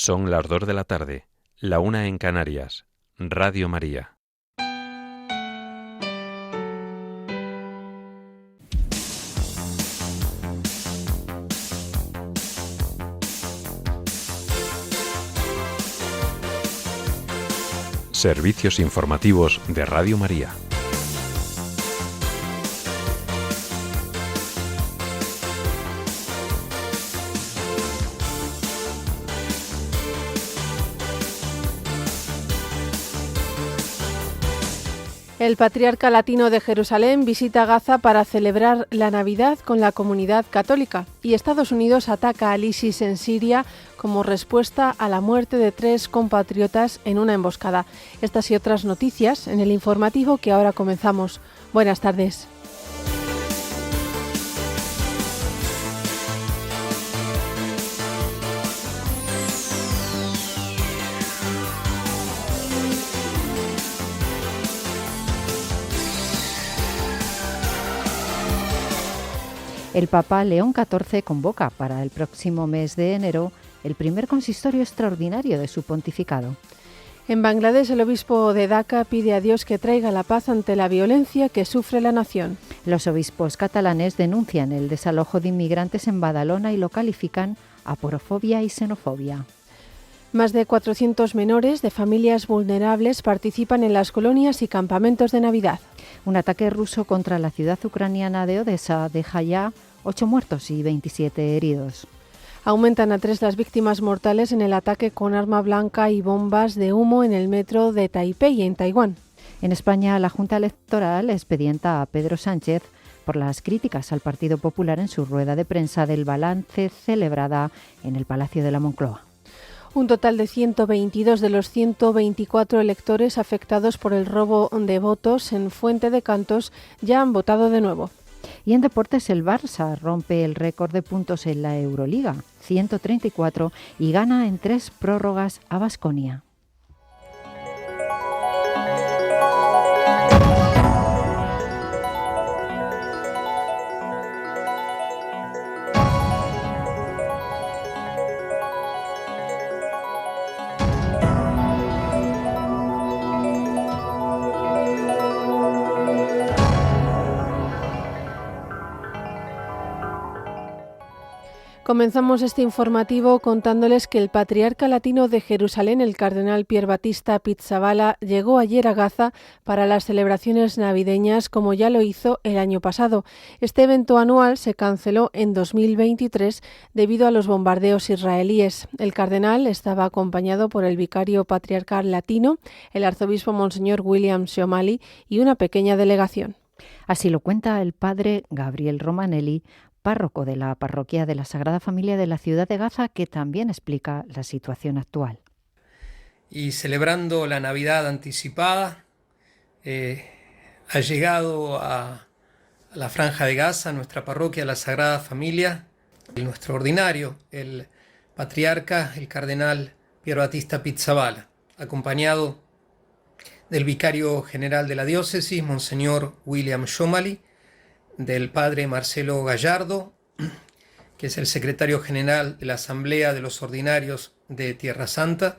Son las 2 de la tarde, la 1 en Canarias. Radio María. Servicios informativos de Radio María. El Patriarca Latino de Jerusalén visita Gaza para celebrar la Navidad con la comunidad católica y Estados Unidos ataca al ISIS en Siria como respuesta a la muerte de 3 compatriotas en una emboscada. Estas y otras noticias en el informativo que ahora comenzamos. Buenas tardes. El Papa León XIV convoca para el próximo mes de enero el primer consistorio extraordinario de su pontificado. En Bangladesh, el obispo de Dhaka pide a Dios que traiga la paz ante la violencia que sufre la nación. Los obispos catalanes denuncian el desalojo de inmigrantes en Badalona y lo califican aporofobia y xenofobia. Más de 400 menores de familias vulnerables participan en las colonias y campamentos de Navidad. Un ataque ruso contra la ciudad ucraniana de Odessa deja ya 8 muertos y 27 heridos. Aumentan a 3 las víctimas mortales en el ataque con arma blanca y bombas de humo en el metro de Taipei, en Taiwán. En España, la Junta Electoral expedienta a Pedro Sánchez por las críticas al Partido Popular en su rueda de prensa del balance celebrada en el Palacio de la Moncloa. Un total de 122 de los 124 electores afectados por el robo de votos en Fuente de Cantos ya han votado de nuevo. Y en deportes, el Barça rompe el récord de puntos en la Euroliga, 134, y gana en 3 prórrogas a Baskonia. Comenzamos este informativo contándoles que el Patriarca Latino de Jerusalén, el cardenal Pier Battista Pizzaballa, llegó ayer a Gaza para las celebraciones navideñas, como ya lo hizo el año pasado. Este evento anual se canceló en 2023 debido a los bombardeos israelíes. El cardenal estaba acompañado por el vicario patriarcal latino, el arzobispo Monseñor William Shomali y una pequeña delegación. Así lo cuenta el padre Gabriel Romanelli, párroco de la parroquia de la Sagrada Familia de la ciudad de Gaza, que también explica la situación actual. Y celebrando la Navidad anticipada, ha llegado a la Franja de Gaza, nuestra parroquia, la Sagrada Familia, y nuestro ordinario, el patriarca, el cardenal Pier Battista Pizzaballa, acompañado del vicario general de la diócesis, Monseñor William Shomali, del padre Marcelo Gallardo, que es el secretario general de la Asamblea de los Ordinarios de Tierra Santa,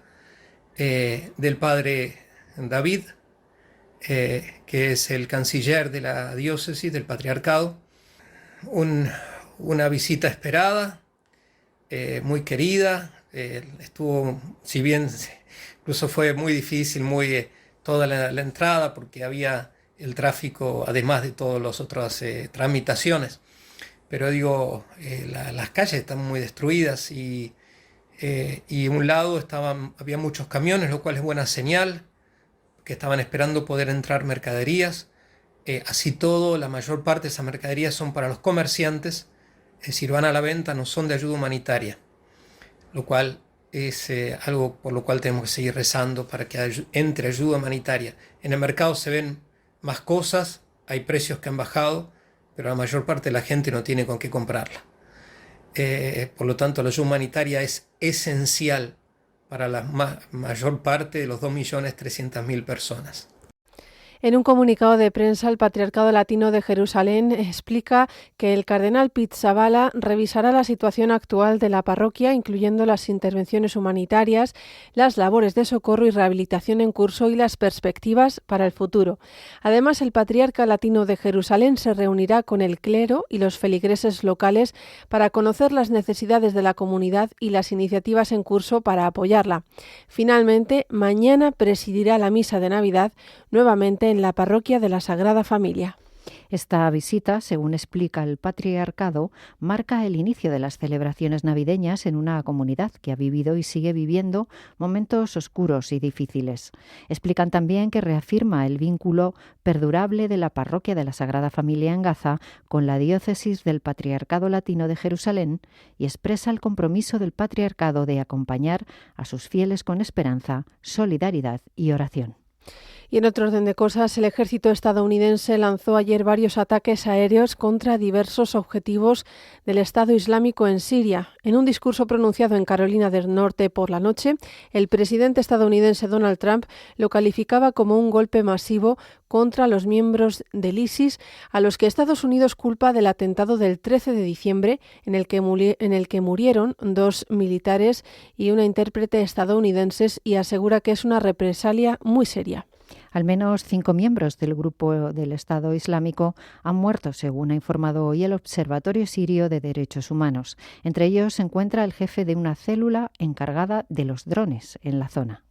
del padre David, que es el canciller de la diócesis, del patriarcado. Una visita esperada, muy querida, estuvo, si bien incluso fue muy difícil, toda la entrada, porque había el tráfico, además de todas las otras tramitaciones. Pero digo, las calles están muy destruidas y a un lado había muchos camiones, lo cual es buena señal, que estaban esperando poder entrar mercaderías. Así todo, la mayor parte de esas mercaderías son para los comerciantes, es decir, van a la venta, no son de ayuda humanitaria, lo cual es algo por lo cual tenemos que seguir rezando para que entre ayuda humanitaria. En el mercado se ven más cosas, hay precios que han bajado, pero la mayor parte de la gente no tiene con qué comprarla. Por lo tanto, la ayuda humanitaria es esencial para la mayor parte de los 2.300.000 personas. En un comunicado de prensa, el Patriarcado Latino de Jerusalén explica que el cardenal Pizzaballa revisará la situación actual de la parroquia, incluyendo las intervenciones humanitarias, las labores de socorro y rehabilitación en curso y las perspectivas para el futuro. Además, el Patriarca Latino de Jerusalén se reunirá con el clero y los feligreses locales para conocer las necesidades de la comunidad y las iniciativas en curso para apoyarla. Finalmente, mañana presidirá la misa de Navidad nuevamente en la parroquia de la Sagrada Familia. Esta visita, según explica el patriarcado, marca el inicio de las celebraciones navideñas en una comunidad que ha vivido y sigue viviendo momentos oscuros y difíciles. Explican también que reafirma el vínculo perdurable de la parroquia de la Sagrada Familia en Gaza con la diócesis del Patriarcado Latino de Jerusalén y expresa el compromiso del patriarcado de acompañar a sus fieles con esperanza, solidaridad y oración. Y en otro orden de cosas, el ejército estadounidense lanzó ayer varios ataques aéreos contra diversos objetivos del Estado Islámico en Siria. En un discurso pronunciado en Carolina del Norte por la noche, el presidente estadounidense Donald Trump lo calificaba como un golpe masivo contra los miembros del ISIS, a los que Estados Unidos culpa del atentado del 13 de diciembre, en el que murieron 2 militares y una intérprete estadounidenses, y asegura que es una represalia muy seria. Al menos 5 miembros del grupo del Estado Islámico han muerto, según ha informado hoy el Observatorio Sirio de Derechos Humanos. Entre ellos se encuentra el jefe de una célula encargada de los drones en la zona.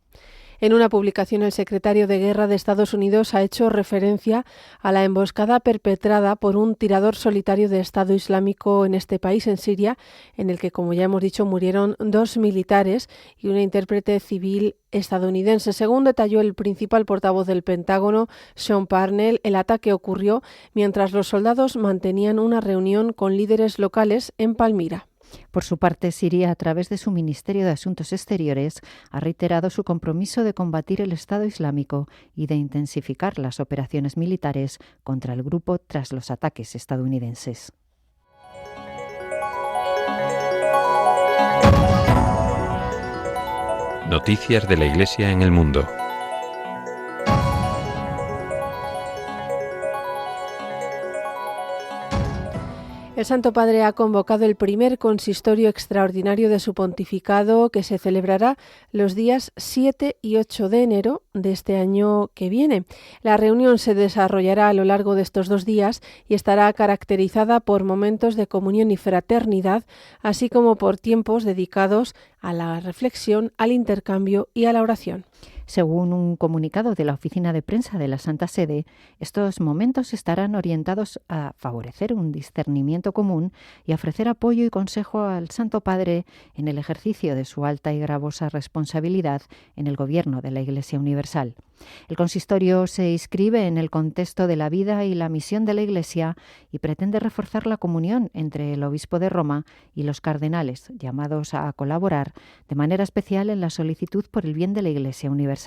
En una publicación, el secretario de Guerra de Estados Unidos ha hecho referencia a la emboscada perpetrada por un tirador solitario de Estado Islámico en este país, en Siria, en el que, como ya hemos dicho, murieron 2 militares y una intérprete civil estadounidense. Según detalló el principal portavoz del Pentágono, Sean Parnell, el ataque ocurrió mientras los soldados mantenían una reunión con líderes locales en Palmira. Por su parte, Siria, a través de su Ministerio de Asuntos Exteriores, ha reiterado su compromiso de combatir el Estado Islámico y de intensificar las operaciones militares contra el grupo tras los ataques estadounidenses. Noticias de la Iglesia en el mundo. El Santo Padre ha convocado el primer consistorio extraordinario de su pontificado, que se celebrará los días 7 y 8 de enero de este año que viene. La reunión se desarrollará a lo largo de estos 2 días y estará caracterizada por momentos de comunión y fraternidad, así como por tiempos dedicados a la reflexión, al intercambio y a la oración. Según un comunicado de la Oficina de Prensa de la Santa Sede, estos momentos estarán orientados a favorecer un discernimiento común y a ofrecer apoyo y consejo al Santo Padre en el ejercicio de su alta y gravosa responsabilidad en el gobierno de la Iglesia Universal. El consistorio se inscribe en el contexto de la vida y la misión de la Iglesia y pretende reforzar la comunión entre el obispo de Roma y los cardenales, llamados a colaborar de manera especial en la solicitud por el bien de la Iglesia Universal.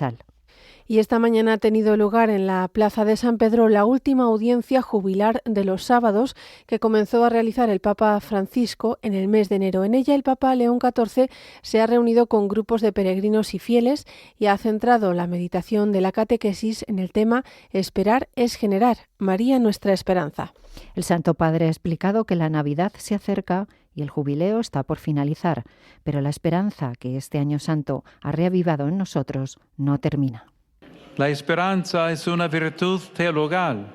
Y esta mañana ha tenido lugar en la Plaza de San Pedro la última audiencia jubilar de los sábados que comenzó a realizar el Papa Francisco en el mes de enero. En ella el Papa León XIV se ha reunido con grupos de peregrinos y fieles y ha centrado la meditación de la catequesis en el tema Esperar es generar, María nuestra esperanza. El Santo Padre ha explicado que la Navidad se acerca y el jubileo está por finalizar, pero la esperanza que este año santo ha reavivado en nosotros no termina. La esperanza es una virtud teologal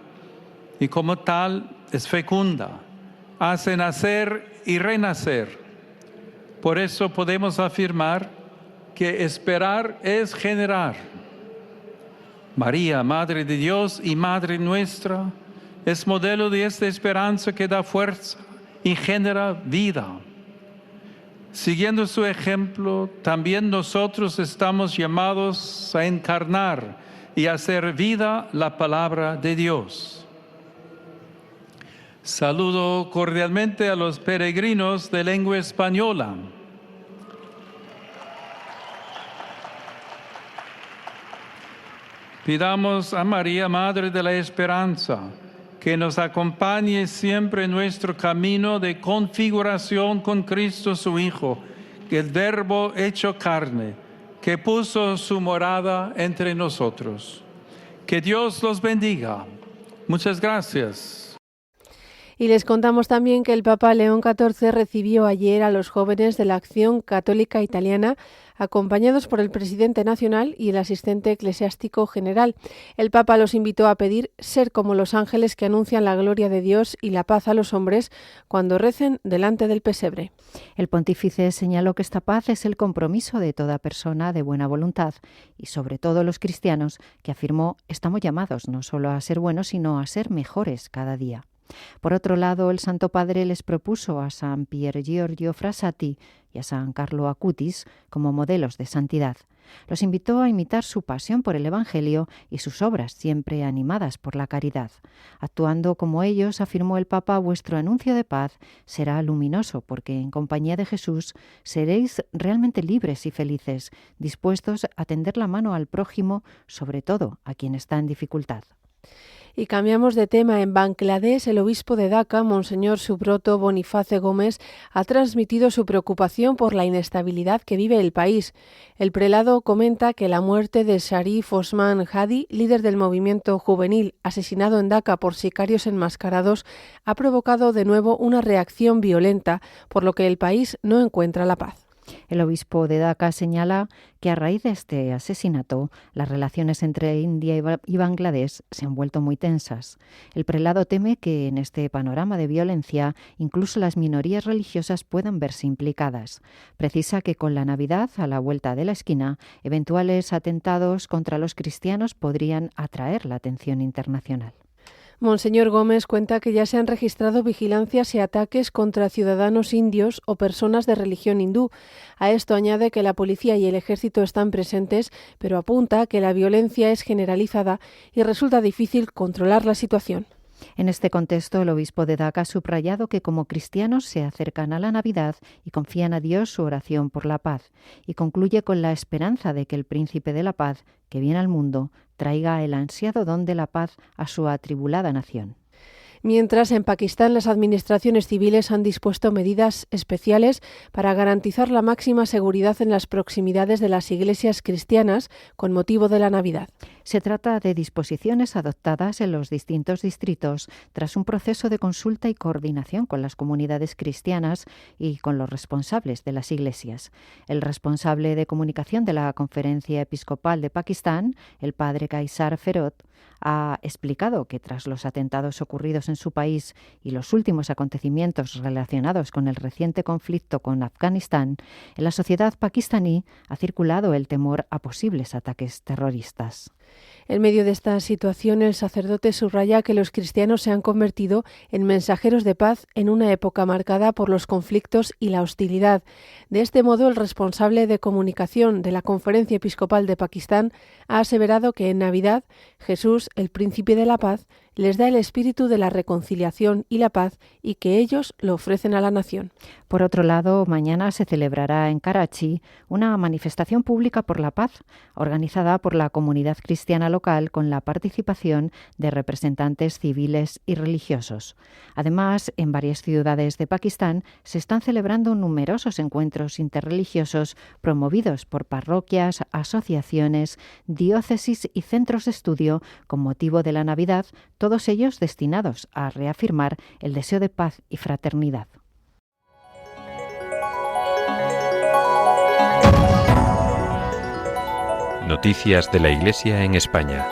y como tal es fecunda, hace nacer y renacer. Por eso podemos afirmar que esperar es generar. María, Madre de Dios y Madre nuestra, es modelo de esta esperanza que da fuerza y genera vida. Siguiendo su ejemplo, también nosotros estamos llamados a encarnar y hacer vida la palabra de Dios. Saludo cordialmente a los peregrinos de lengua española. Pidamos a María, Madre de la Esperanza, que nos acompañe siempre en nuestro camino de configuración con Cristo su Hijo, el Verbo hecho carne, que puso su morada entre nosotros. Que Dios los bendiga. Muchas gracias. Y les contamos también que el Papa León XIV recibió ayer a los jóvenes de la Acción Católica Italiana, acompañados por el presidente nacional y el asistente eclesiástico general. El Papa los invitó a pedir ser como los ángeles que anuncian la gloria de Dios y la paz a los hombres cuando recen delante del pesebre. El pontífice señaló que esta paz es el compromiso de toda persona de buena voluntad y sobre todo los cristianos, que afirmó estamos llamados no solo a ser buenos, sino a ser mejores cada día. Por otro lado, el Santo Padre les propuso a San Pier Giorgio Frassati y a San Carlo Acutis como modelos de santidad. Los invitó a imitar su pasión por el Evangelio y sus obras, siempre animadas por la caridad. Actuando como ellos, afirmó el Papa, vuestro anuncio de paz será luminoso, porque en compañía de Jesús seréis realmente libres y felices, dispuestos a tender la mano al prójimo, sobre todo a quien está en dificultad. Y cambiamos de tema. En Bangladesh, el obispo de Daca, Monseñor Subroto Boniface Gómez, ha transmitido su preocupación por la inestabilidad que vive el país. El prelado comenta que la muerte de Sharif Osman Hadi, líder del movimiento juvenil asesinado en Daca por sicarios enmascarados, ha provocado de nuevo una reacción violenta, por lo que el país no encuentra la paz. El obispo de Daca señala que a raíz de este asesinato, las relaciones entre India y Bangladesh se han vuelto muy tensas. El prelado teme que en este panorama de violencia incluso las minorías religiosas puedan verse implicadas. Precisa que con la Navidad a la vuelta de la esquina, eventuales atentados contra los cristianos podrían atraer la atención internacional. Monseñor Gómez cuenta que ya se han registrado vigilancias y ataques contra ciudadanos indios o personas de religión hindú. A esto añade que la policía y el ejército están presentes, pero apunta que la violencia es generalizada y resulta difícil controlar la situación. En este contexto, el obispo de Daca ha subrayado que como cristianos se acercan a la Navidad y confían a Dios su oración por la paz, y concluye con la esperanza de que el príncipe de la paz, que viene al mundo, traiga el ansiado don de la paz a su atribulada nación. Mientras, en Pakistán, las administraciones civiles han dispuesto medidas especiales para garantizar la máxima seguridad en las proximidades de las iglesias cristianas con motivo de la Navidad. Se trata de disposiciones adoptadas en los distintos distritos tras un proceso de consulta y coordinación con las comunidades cristianas y con los responsables de las iglesias. El responsable de comunicación de la Conferencia Episcopal de Pakistán, el padre Kaisar Ferot, ha explicado que tras los atentados ocurridos en su país y los últimos acontecimientos relacionados con el reciente conflicto con Afganistán, en la sociedad pakistaní ha circulado el temor a posibles ataques terroristas. En medio de esta situación, el sacerdote subraya que los cristianos se han convertido en mensajeros de paz en una época marcada por los conflictos y la hostilidad. De este modo, el responsable de comunicación de la Conferencia Episcopal de Pakistán ha aseverado que en Navidad Jesús, el príncipe de la paz, les da el espíritu de la reconciliación y la paz y que ellos lo ofrecen a la nación. Por otro lado, mañana se celebrará en Karachi una manifestación pública por la paz, organizada por la comunidad cristiana local con la participación de representantes civiles y religiosos. Además, en varias ciudades de Pakistán se están celebrando numerosos encuentros interreligiosos promovidos por parroquias, asociaciones, diócesis y centros de estudio con motivo de la Navidad, todos ellos destinados a reafirmar el deseo de paz y fraternidad. Noticias de la Iglesia en España.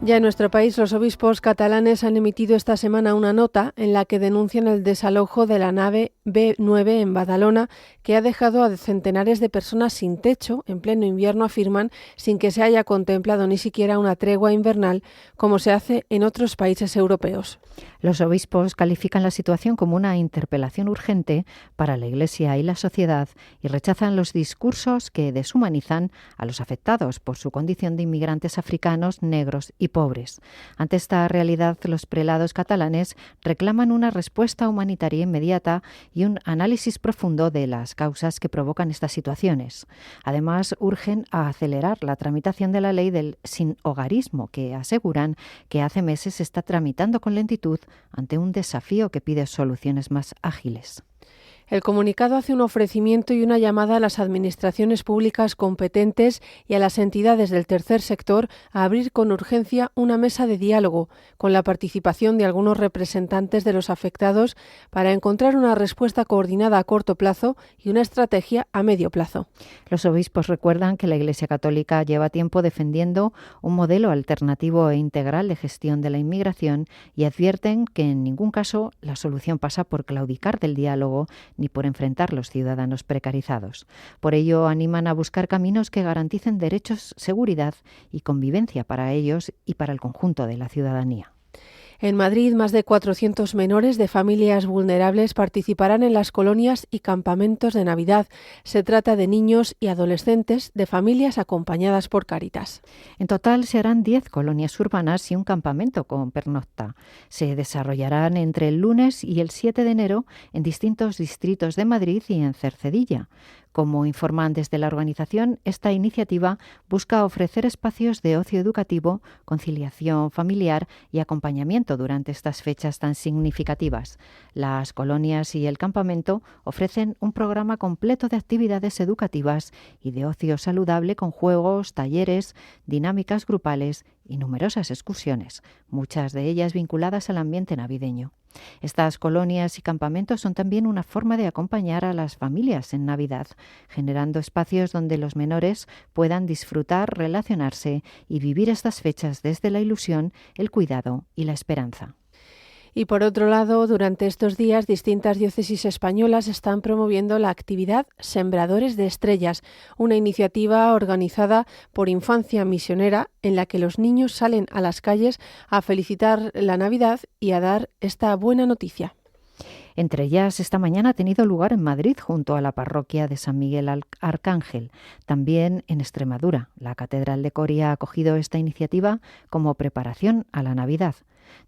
Ya en nuestro país, los obispos catalanes han emitido esta semana una nota en la que denuncian el desalojo de la nave B9 en Badalona, que ha dejado a centenares de personas sin techo en pleno invierno, afirman, sin que se haya contemplado ni siquiera una tregua invernal, como se hace en otros países europeos. Los obispos califican la situación como una interpelación urgente para la Iglesia y la sociedad y rechazan los discursos que deshumanizan a los afectados por su condición de inmigrantes africanos, negros y pobres. Ante esta realidad, los prelados catalanes reclaman una respuesta humanitaria inmediata y un análisis profundo de las causas que provocan estas situaciones. Además, urgen a acelerar la tramitación de la ley del sinhogarismo, que aseguran que hace meses se está tramitando con lentitud ante un desafío que pide soluciones más ágiles. El comunicado hace un ofrecimiento y una llamada a las administraciones públicas competentes y a las entidades del tercer sector a abrir con urgencia una mesa de diálogo con la participación de algunos representantes de los afectados para encontrar una respuesta coordinada a corto plazo y una estrategia a medio plazo. Los obispos recuerdan que la Iglesia Católica lleva tiempo defendiendo un modelo alternativo e integral de gestión de la inmigración y advierten que en ningún caso la solución pasa por claudicar del diálogo ni por enfrentar los ciudadanos precarizados. Por ello, animan a buscar caminos que garanticen derechos, seguridad y convivencia para ellos y para el conjunto de la ciudadanía. En Madrid, más de 400 menores de familias vulnerables participarán en las colonias y campamentos de Navidad. Se trata de niños y adolescentes de familias acompañadas por Cáritas. En total se harán 10 colonias urbanas y un campamento con pernocta. Se desarrollarán entre el lunes y el 7 de enero en distintos distritos de Madrid y en Cercedilla. Como informan desde la organización, esta iniciativa busca ofrecer espacios de ocio educativo, conciliación familiar y acompañamiento durante estas fechas tan significativas. Las colonias y el campamento ofrecen un programa completo de actividades educativas y de ocio saludable con juegos, talleres, dinámicas grupales y numerosas excursiones, muchas de ellas vinculadas al ambiente navideño. Estas colonias y campamentos son también una forma de acompañar a las familias en Navidad, generando espacios donde los menores puedan disfrutar, relacionarse y vivir estas fechas desde la ilusión, el cuidado y la esperanza. Y por otro lado, durante estos días, distintas diócesis españolas están promoviendo la actividad Sembradores de Estrellas, una iniciativa organizada por Infancia Misionera en la que los niños salen a las calles a felicitar la Navidad y a dar esta buena noticia. Entre ellas, esta mañana ha tenido lugar en Madrid, junto a la parroquia de San Miguel Arcángel. También en Extremadura, la Catedral de Coria ha acogido esta iniciativa como preparación a la Navidad.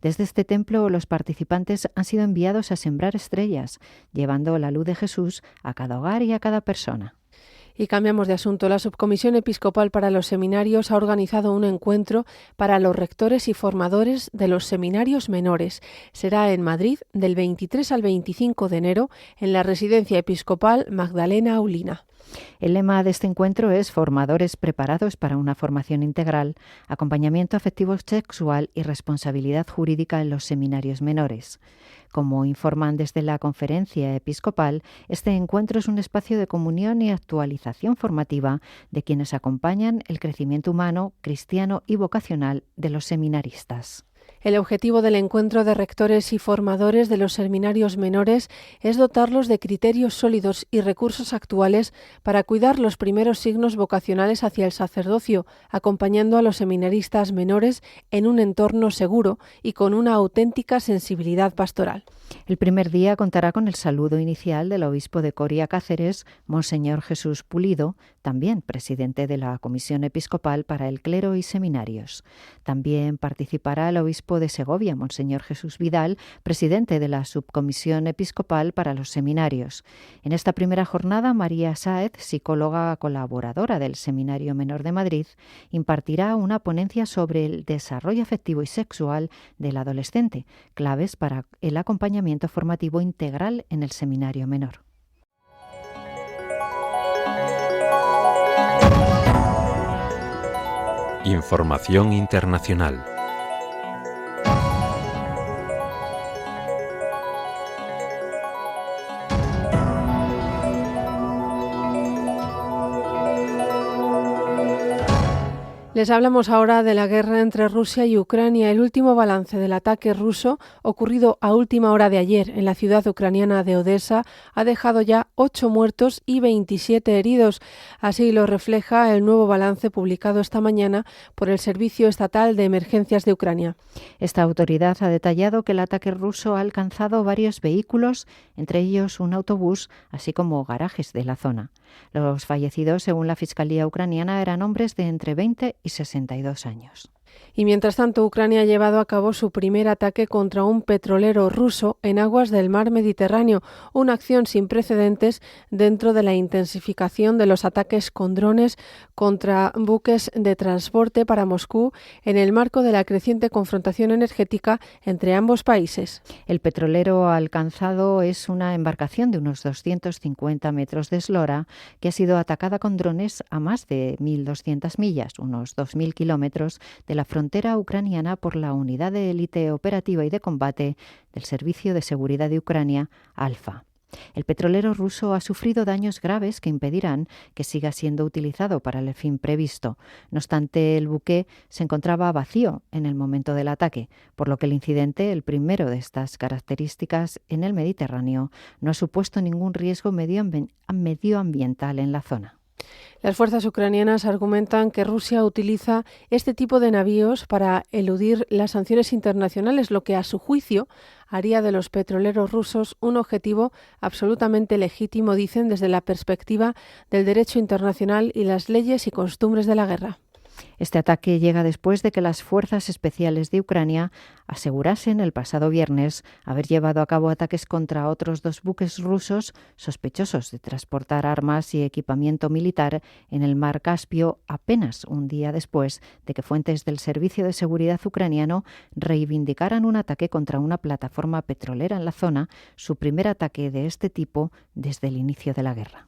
Desde este templo, los participantes han sido enviados a sembrar estrellas, llevando la luz de Jesús a cada hogar y a cada persona. Y cambiamos de asunto. La Subcomisión Episcopal para los Seminarios ha organizado un encuentro para los rectores y formadores de los seminarios menores. Será en Madrid del 23 al 25 de enero en la Residencia Episcopal Magdalena Aulina. El lema de este encuentro es Formadores preparados para una formación integral, acompañamiento afectivo sexual y responsabilidad jurídica en los seminarios menores. Como informan desde la Conferencia Episcopal, este encuentro es un espacio de comunión y actualización formativa de quienes acompañan el crecimiento humano, cristiano y vocacional de los seminaristas. El objetivo del encuentro de rectores y formadores de los seminarios menores es dotarlos de criterios sólidos y recursos actuales para cuidar los primeros signos vocacionales hacia el sacerdocio, acompañando a los seminaristas menores en un entorno seguro y con una auténtica sensibilidad pastoral. El primer día contará con el saludo inicial del obispo de Coria Cáceres, Monseñor Jesús Pulido, también presidente de la Comisión Episcopal para el Clero y Seminarios. También participará el obispo de Segovia, Monseñor Jesús Vidal, presidente de la Subcomisión Episcopal para los Seminarios. En esta primera jornada, María Sáez, psicóloga colaboradora del Seminario Menor de Madrid, impartirá una ponencia sobre el desarrollo afectivo y sexual del adolescente, claves para el acompañamiento formativo integral en el Seminario Menor. Información internacional. Les hablamos ahora de la guerra entre Rusia y Ucrania. El último balance del ataque ruso, ocurrido a última hora de ayer en la ciudad ucraniana de Odessa, ha dejado ya 8 muertos y 27 heridos. Así lo refleja el nuevo balance publicado esta mañana por el Servicio Estatal de Emergencias de Ucrania. Esta autoridad ha detallado que el ataque ruso ha alcanzado varios vehículos, entre ellos un autobús, así como garajes de la zona. Los fallecidos, según la Fiscalía ucraniana, eran hombres de entre 20 y 62 años. Y mientras tanto, Ucrania ha llevado a cabo su primer ataque contra un petrolero ruso en aguas del mar Mediterráneo, una acción sin precedentes dentro de la intensificación de los ataques con drones contra buques de transporte para Moscú en el marco de la creciente confrontación energética entre ambos países. El petrolero alcanzado es una embarcación de unos 250 metros de eslora que ha sido atacada con drones a más de 1.200 millas, unos 2.000 kilómetros, de la frontera ucraniana por la unidad de élite operativa y de combate del Servicio de Seguridad de Ucrania, Alfa. El petrolero ruso ha sufrido daños graves que impedirán que siga siendo utilizado para el fin previsto. No obstante, el buque se encontraba vacío en el momento del ataque, por lo que el incidente, el primero de estas características en el Mediterráneo, no ha supuesto ningún riesgo medioambiental en la zona. Las fuerzas ucranianas argumentan que Rusia utiliza este tipo de navíos para eludir las sanciones internacionales, lo que a su juicio haría de los petroleros rusos un objetivo absolutamente legítimo, dicen, desde la perspectiva del derecho internacional y las leyes y costumbres de la guerra. Este ataque llega después de que las fuerzas especiales de Ucrania asegurasen el pasado viernes haber llevado a cabo ataques contra otros 2 buques rusos sospechosos de transportar armas y equipamiento militar en el mar Caspio, apenas un día después de que fuentes del Servicio de Seguridad ucraniano reivindicaran un ataque contra una plataforma petrolera en la zona, su primer ataque de este tipo desde el inicio de la guerra.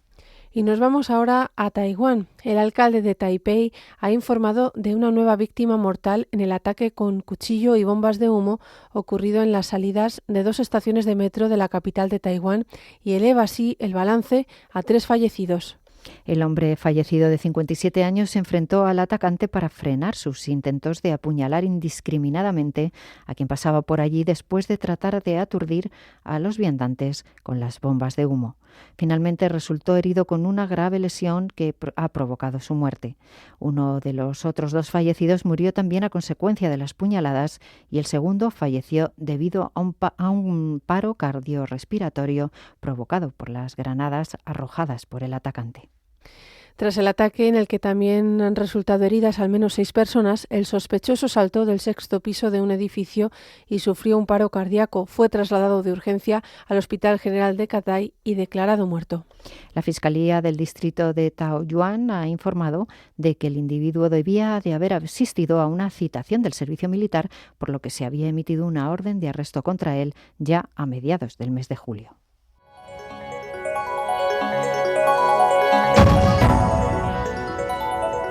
Y nos vamos ahora a Taiwán. El alcalde de Taipei ha informado de una nueva víctima mortal en el ataque con cuchillo y bombas de humo ocurrido en las salidas de 2 estaciones de metro de la capital de Taiwán y eleva así el balance a 3 fallecidos. El hombre fallecido de 57 años se enfrentó al atacante para frenar sus intentos de apuñalar indiscriminadamente a quien pasaba por allí después de tratar de aturdir a los viandantes con las bombas de humo. Finalmente resultó herido con una grave lesión que ha provocado su muerte. Uno de los otros 2 fallecidos murió también a consecuencia de las puñaladas y el segundo falleció debido a un paro cardiorrespiratorio provocado por las granadas arrojadas por el atacante. Tras el ataque, en el que también han resultado heridas al menos 6 personas, el sospechoso saltó del 6º piso de un edificio y sufrió un paro cardíaco. Fue trasladado de urgencia al Hospital General de Cathay y declarado muerto. La Fiscalía del Distrito de Taoyuan ha informado de que el individuo debía de haber asistido a una citación del servicio militar, por lo que se había emitido una orden de arresto contra él ya a mediados del mes de julio.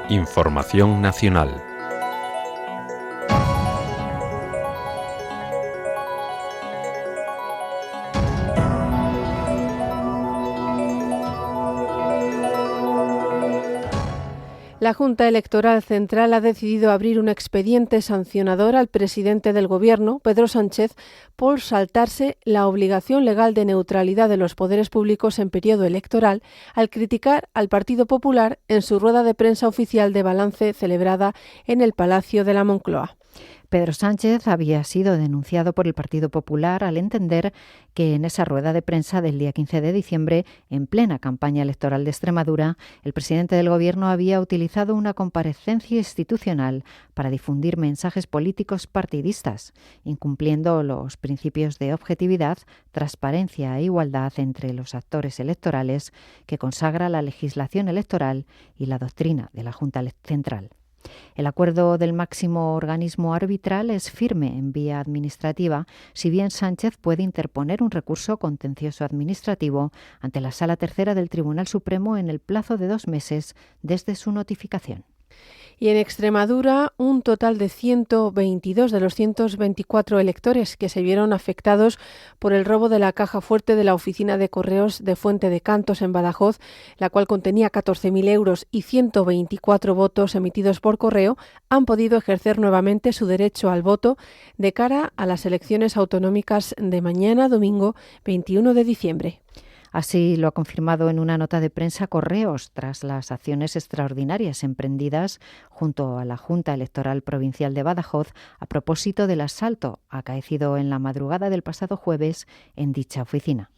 Información nacional. La Junta Electoral Central ha decidido abrir un expediente sancionador al presidente del Gobierno, Pedro Sánchez, por saltarse la obligación legal de neutralidad de los poderes públicos en periodo electoral al criticar al Partido Popular en su rueda de prensa oficial de balance celebrada en el Palacio de la Moncloa. Pedro Sánchez había sido denunciado por el Partido Popular al entender que en esa rueda de prensa del día 15 de diciembre, en plena campaña electoral de Extremadura, el presidente del Gobierno había utilizado una comparecencia institucional para difundir mensajes políticos partidistas, incumpliendo los principios de objetividad, transparencia e igualdad entre los actores electorales que consagra la legislación electoral y la doctrina de la Junta Central. El acuerdo del máximo organismo arbitral es firme en vía administrativa, si bien Sánchez puede interponer un recurso contencioso administrativo ante la Sala Tercera del Tribunal Supremo en el plazo de 2 meses desde su notificación. Y en Extremadura, un total de 122 de los 124 electores que se vieron afectados por el robo de la caja fuerte de la oficina de correos de Fuente de Cantos en Badajoz, la cual contenía 14.000 euros y 124 votos emitidos por correo, han podido ejercer nuevamente su derecho al voto de cara a las elecciones autonómicas de mañana, domingo 21 de diciembre. Así lo ha confirmado en una nota de prensa Correos tras las acciones extraordinarias emprendidas junto a la Junta Electoral Provincial de Badajoz a propósito del asalto acaecido en la madrugada del pasado jueves en dicha oficina.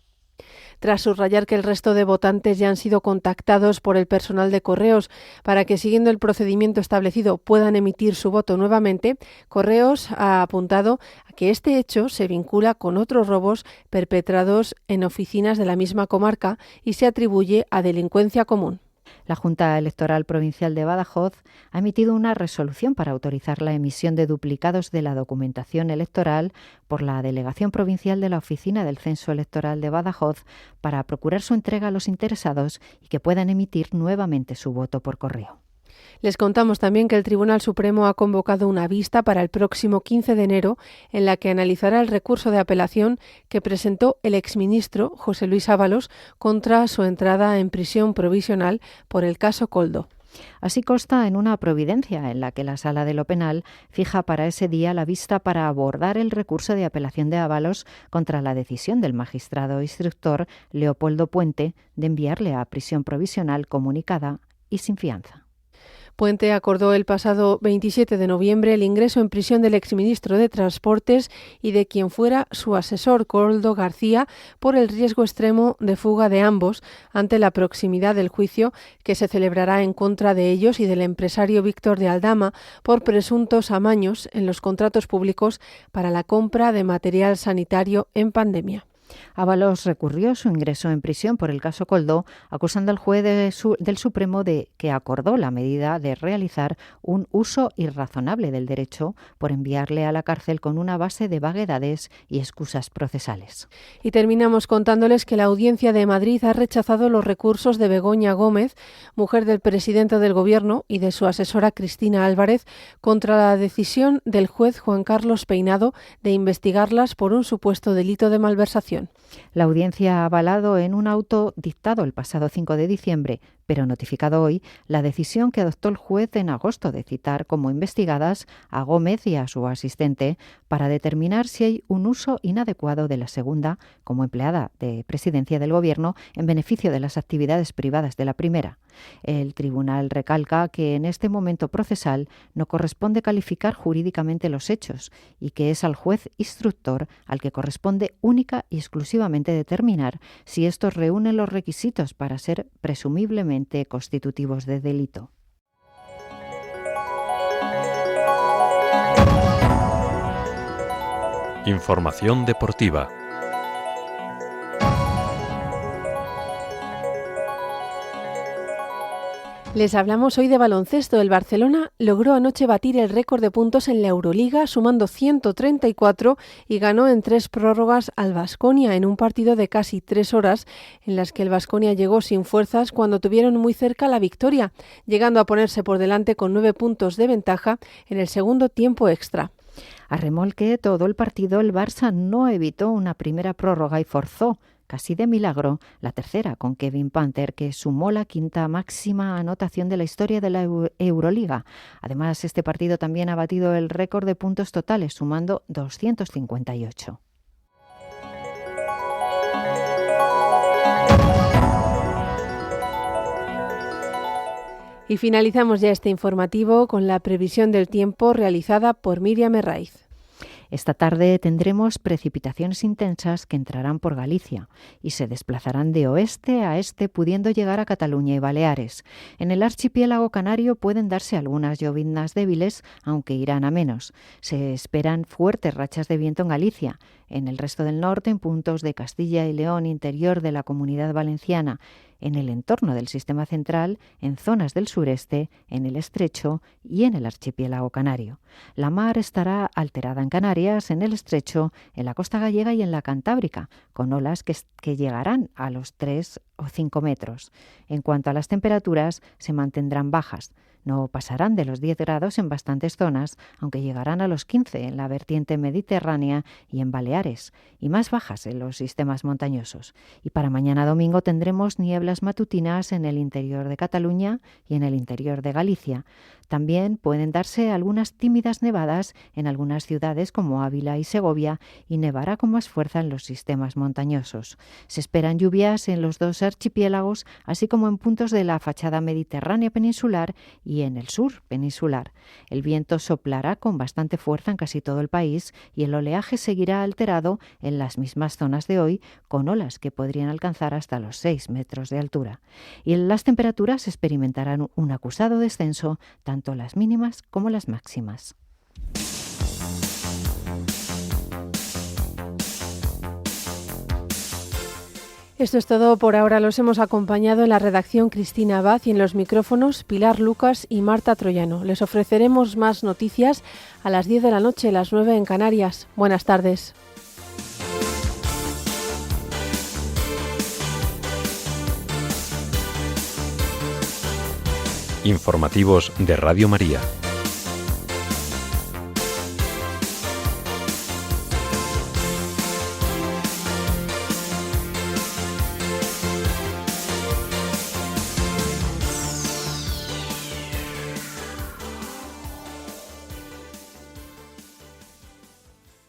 Tras subrayar que el resto de votantes ya han sido contactados por el personal de Correos para que, siguiendo el procedimiento establecido, puedan emitir su voto nuevamente, Correos ha apuntado a que este hecho se vincula con otros robos perpetrados en oficinas de la misma comarca y se atribuye a delincuencia común. La Junta Electoral Provincial de Badajoz ha emitido una resolución para autorizar la emisión de duplicados de la documentación electoral por la Delegación Provincial de la Oficina del Censo Electoral de Badajoz para procurar su entrega a los interesados y que puedan emitir nuevamente su voto por correo. Les contamos también que el Tribunal Supremo ha convocado una vista para el próximo 15 de enero en la que analizará el recurso de apelación que presentó el exministro José Luis Ábalos contra su entrada en prisión provisional por el caso Koldo. Así consta en una providencia en la que la Sala de lo Penal fija para ese día la vista para abordar el recurso de apelación de Ábalos contra la decisión del magistrado instructor Leopoldo Puente de enviarle a prisión provisional comunicada y sin fianza. Puente acordó el pasado 27 de noviembre el ingreso en prisión del exministro de Transportes y de quien fuera su asesor, Koldo García, por el riesgo extremo de fuga de ambos ante la proximidad del juicio que se celebrará en contra de ellos y del empresario Víctor de Aldama por presuntos amaños en los contratos públicos para la compra de material sanitario en pandemia. Ábalos recurrió su ingreso en prisión por el caso Koldo, acusando al juez del Supremo de que acordó la medida de realizar un uso irrazonable del derecho por enviarle a la cárcel con una base de vaguedades y excusas procesales. Y terminamos contándoles que la Audiencia de Madrid ha rechazado los recursos de Begoña Gómez, mujer del presidente del Gobierno, y de su asesora Cristina Álvarez, contra la decisión del juez Juan Carlos Peinado de investigarlas por un supuesto delito de malversación. La audiencia ha avalado en un auto dictado el pasado 5 de diciembre, pero notificado hoy, la decisión que adoptó el juez en agosto de citar como investigadas a Gómez y a su asistente para determinar si hay un uso inadecuado de la segunda como empleada de presidencia del Gobierno en beneficio de las actividades privadas de la primera. El tribunal recalca que en este momento procesal no corresponde calificar jurídicamente los hechos y que es al juez instructor al que corresponde única y exclusivamente determinar si estos reúnen los requisitos para ser presumiblemente constitutivos de delito. Información deportiva. Les hablamos hoy de baloncesto. El Barcelona logró anoche batir el récord de puntos en la Euroliga, sumando 134 y ganó en 3 prórrogas al Baskonia en un partido de casi 3 horas en las que el Baskonia llegó sin fuerzas cuando tuvieron muy cerca la victoria, llegando a ponerse por delante con 9 puntos de ventaja en el segundo tiempo extra. A remolque todo el partido, el Barça no evitó una primera prórroga y forzó, casi de milagro, la tercera con Kevin Panther, que sumó la quinta máxima anotación de la historia de la Euroliga. Además, este partido también ha batido el récord de puntos totales, sumando 258. Y finalizamos ya este informativo con la previsión del tiempo realizada por Miriam Herraiz. Esta tarde tendremos precipitaciones intensas que entrarán por Galicia y se desplazarán de oeste a este, pudiendo llegar a Cataluña y Baleares. En el archipiélago canario pueden darse algunas lloviznas débiles, aunque irán a menos. Se esperan fuertes rachas de viento en Galicia. En el resto del norte, en puntos de Castilla y León, interior de la Comunidad Valenciana, en el entorno del sistema central, en zonas del sureste, en el estrecho y en el archipiélago canario. La mar estará alterada en Canarias, en el estrecho, en la costa gallega y en la cantábrica, con olas que llegarán a los 3 o 5 metros. En cuanto a las temperaturas, se mantendrán bajas. No pasarán de los 10 grados en bastantes zonas, aunque llegarán a los 15 en la vertiente mediterránea y en Baleares, y más bajas en los sistemas montañosos. Y para mañana domingo tendremos nieblas matutinas en el interior de Cataluña y en el interior de Galicia. También pueden darse algunas tímidas nevadas en algunas ciudades como Ávila y Segovia, y nevará con más fuerza en los sistemas montañosos. Se esperan lluvias en los dos archipiélagos, así como en puntos de la fachada mediterránea peninsular y y en el sur peninsular. El viento soplará con bastante fuerza en casi todo el país y el oleaje seguirá alterado en las mismas zonas de hoy, con olas que podrían alcanzar hasta los 6 metros de altura. Y las temperaturas experimentarán un acusado descenso, tanto las mínimas como las máximas. Esto es todo por ahora. Los hemos acompañado en la redacción Cristina Abad y en los micrófonos Pilar Lucas y Marta Troyano. Les ofreceremos más noticias a las 10 de la noche, las 9 en Canarias. Buenas tardes. Informativos de Radio María.